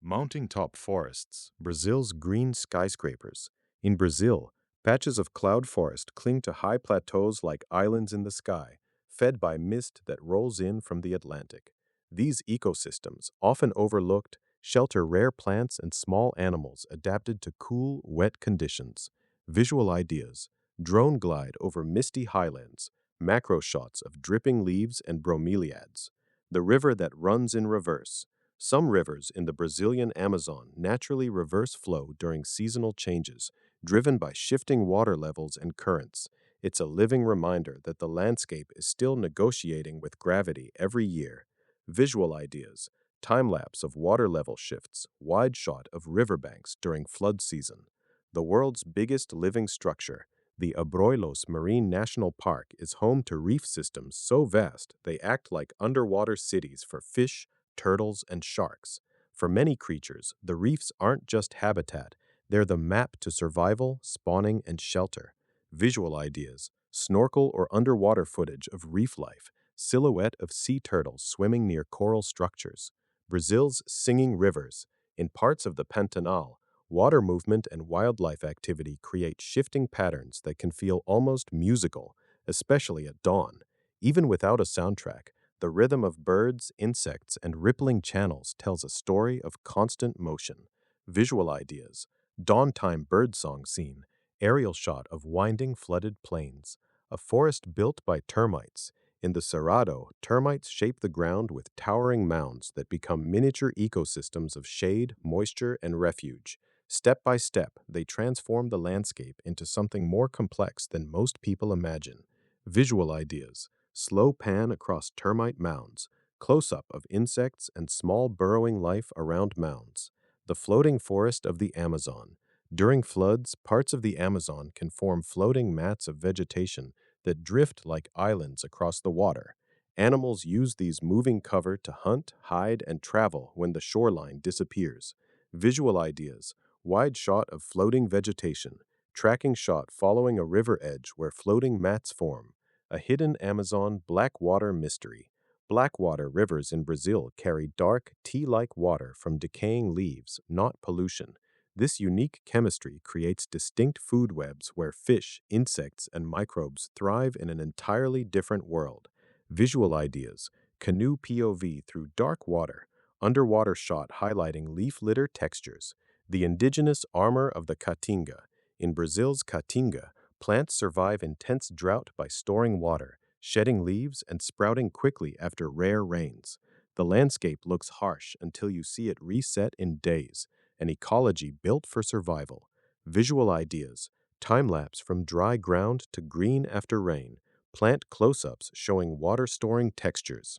Mounting top forests, Brazil's green skyscrapers. In Brazil, patches of cloud forest cling to high plateaus like islands in the sky, fed by mist that rolls in from the Atlantic. These ecosystems, often overlooked, shelter rare plants and small animals adapted to cool, wet conditions. Visual ideas: drone glide over misty highlands, macro shots of dripping leaves and bromeliads. The river that runs in reverse. Some rivers in the Brazilian Amazon naturally reverse flow during seasonal changes, driven by shifting water levels and currents. It's a living reminder that the landscape is still negotiating with gravity every year. Visual ideas: time lapse of water level shifts, wide shot of riverbanks during flood season. The world's biggest living structure, the Abrolhos Marine National Park, is home to reef systems so vast they act like underwater cities for fish, turtles, and sharks. For many creatures, the reefs aren't just habitat, they're the map to survival, spawning, and shelter. Visual ideas: snorkel or underwater footage of reef life, silhouette of sea turtles swimming near coral structures. Brazil's singing rivers. In parts of the Pantanal, water movement and wildlife activity create shifting patterns that can feel almost musical, especially at dawn. Even without a soundtrack, the rhythm of birds, insects, and rippling channels tells a story of constant motion. Visual ideas: dawn-time birdsong scene, aerial shot of winding flooded plains, a forest built by termites. In the Cerrado, termites shape the ground with towering mounds that become miniature ecosystems of shade, moisture, and refuge. Step by step, they transform the landscape into something more complex than most people imagine. Visual ideas: slow pan across termite mounds, close-up of insects and small burrowing life around mounds. The floating forest of the Amazon. During floods, parts of the Amazon can form floating mats of vegetation that drift like islands across the water. Animals use these moving cover to hunt, hide, and travel when the shoreline disappears. Visual ideas: wide shot of floating vegetation, tracking shot following a river edge where floating mats form. A hidden Amazon blackwater mystery. Blackwater rivers in Brazil carry dark, tea-like water from decaying leaves, not pollution. This unique chemistry creates distinct food webs where fish, insects, and microbes thrive in an entirely different world. Visual ideas: canoe POV through dark water, underwater shot highlighting leaf litter textures. The indigenous armor of the Caatinga. In Brazil's Caatinga, plants survive intense drought by storing water, shedding leaves, and sprouting quickly after rare rains. The landscape looks harsh until you see it reset in days, an ecology built for survival. Visual ideas: time lapse from dry ground to green after rain, plant close ups showing water storing textures.